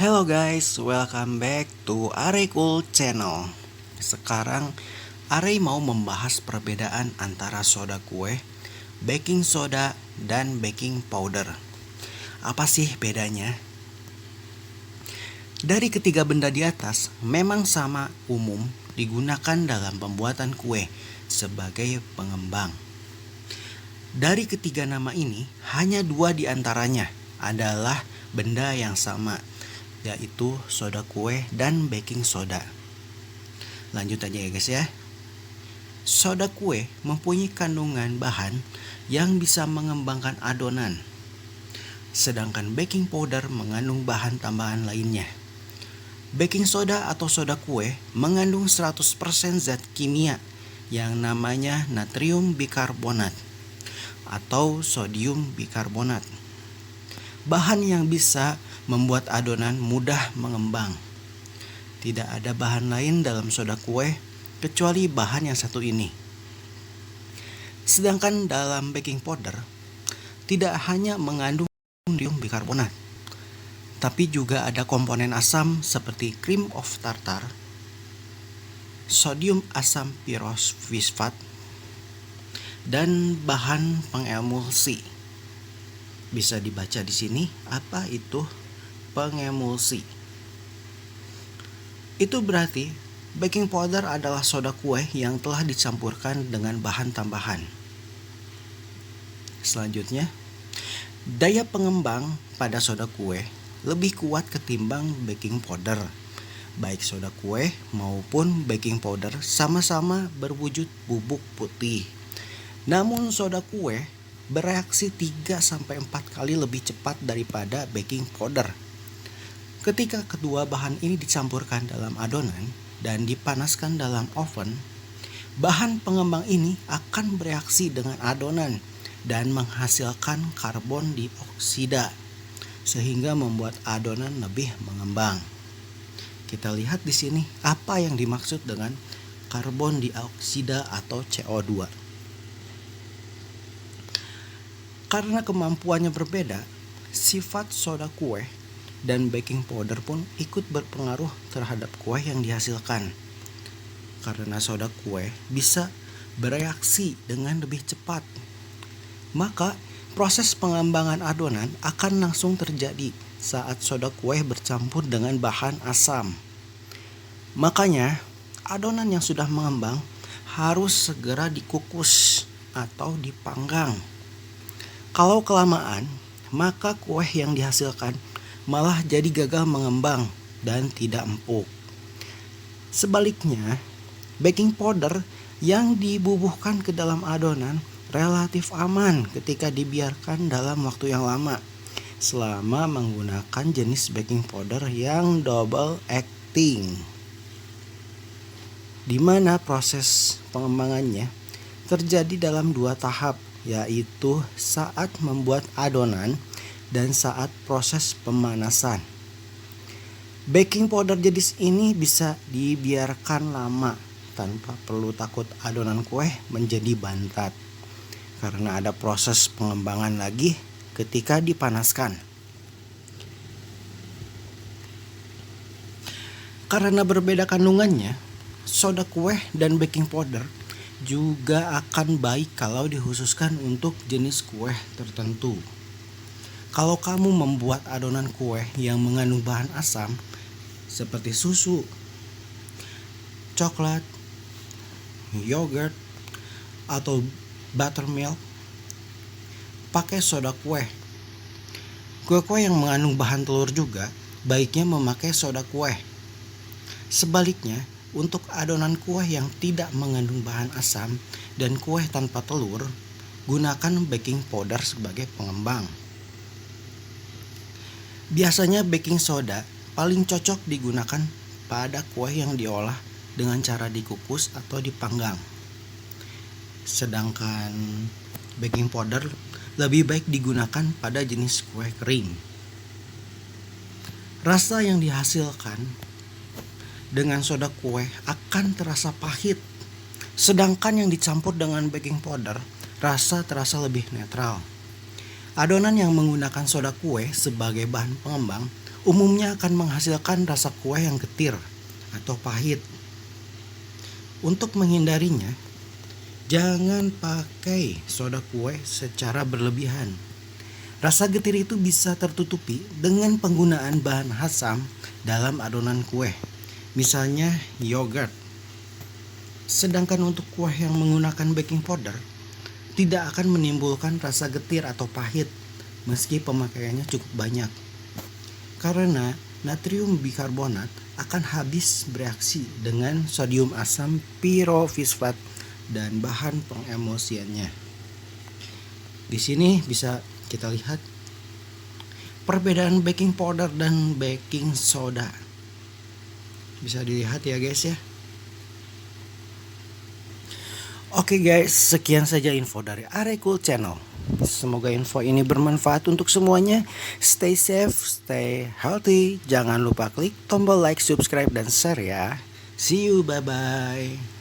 Hello guys, welcome back to Are Cool Channel. Sekarang Are mau membahas perbedaan antara soda kue, baking soda, dan baking powder. Apa sih bedanya? Dari ketiga benda di atas memang sama umum digunakan dalam pembuatan kue sebagai pengembang. Dari ketiga nama ini, hanya dua di antaranya adalah benda yang sama, yaitu soda kue dan baking soda. Lanjut aja ya guys ya. Soda kue mempunyai kandungan bahan yang bisa mengembangkan adonan, sedangkan baking powder mengandung bahan tambahan lainnya. Baking soda atau soda kue mengandung 100% zat kimia yang namanya natrium bikarbonat atau sodium bikarbonat. Bahan yang bisa membuat adonan mudah mengembang. Tidak ada bahan lain dalam soda kue kecuali bahan yang satu ini. Sedangkan dalam baking powder tidak hanya mengandung sodium bikarbonat, tapi juga ada komponen asam seperti cream of tartar, sodium asam pirofosfat, dan bahan pengemulsi. Bisa dibaca di sini apa itu pengemulsi. Itu berarti baking powder adalah soda kue yang telah dicampurkan dengan bahan tambahan. Selanjutnya, daya pengembang pada soda kue lebih kuat ketimbang baking powder. Baik soda kue maupun baking powder sama-sama berwujud bubuk putih. Namun soda kue bereaksi 3-4 kali lebih cepat daripada baking powder. Ketika kedua bahan ini dicampurkan dalam adonan dan dipanaskan dalam oven, bahan pengembang ini akan bereaksi dengan adonan dan menghasilkan karbon dioksida, sehingga membuat adonan lebih mengembang. Kita lihat di sini apa yang dimaksud dengan karbon dioksida atau CO2. Karena kemampuannya berbeda, sifat soda kue dan baking powder pun ikut berpengaruh terhadap kue yang dihasilkan. Karena soda kue bisa bereaksi dengan lebih cepat, maka proses pengembangan adonan akan langsung terjadi saat soda kue bercampur dengan bahan asam. Makanya, adonan yang sudah mengembang harus segera dikukus atau dipanggang. Kalau kelamaan, maka kue yang dihasilkan malah jadi gagal mengembang dan tidak empuk. Sebaliknya, baking powder yang dibubuhkan ke dalam adonan relatif aman ketika dibiarkan dalam waktu yang lama, selama menggunakan jenis baking powder yang double acting, di mana proses pengembangannya terjadi dalam 2 tahap, yaitu saat membuat adonan dan saat proses pemanasan. Baking powder jenis ini bisa dibiarkan lama tanpa perlu takut adonan kue menjadi bantat, karena ada proses pengembangan lagi ketika dipanaskan. Karena berbeda kandungannya, soda kue dan baking powder juga akan baik kalau dikhususkan untuk jenis kue tertentu. Kalau kamu membuat adonan kue yang mengandung bahan asam seperti susu, coklat, yogurt, atau buttermilk, pakai soda kue. Kue-kue yang mengandung bahan telur juga baiknya memakai soda kue. Sebaliknya, untuk adonan kue yang tidak mengandung bahan asam dan kue tanpa telur, gunakan baking powder sebagai pengembang. Biasanya baking soda paling cocok digunakan pada kue yang diolah dengan cara dikukus atau dipanggang. Sedangkan baking powder lebih baik digunakan pada jenis kue kering. Rasa yang dihasilkan dengan soda kue akan terasa pahit, sedangkan yang dicampur dengan baking powder rasa terasa lebih netral. Adonan yang menggunakan soda kue sebagai bahan pengembang umumnya akan menghasilkan rasa kue yang getir atau pahit. Untuk menghindarinya, jangan pakai soda kue secara berlebihan. Rasa getir itu bisa tertutupi dengan penggunaan bahan asam dalam adonan kue, misalnya yogurt. Sedangkan untuk kue yang menggunakan baking powder, tidak akan menimbulkan rasa getir atau pahit meski pemakaiannya cukup banyak. Karena natrium bikarbonat akan habis bereaksi dengan sodium asam pirofosfat dan bahan pengemulsiannya. Di sini bisa kita lihat perbedaan baking powder dan baking soda. Bisa dilihat ya guys ya. Oke guys, sekian saja info dari Arekul Channel. Semoga info ini bermanfaat untuk semuanya. Stay safe, stay healthy. Jangan lupa klik tombol like, subscribe, dan share ya. See you, bye-bye.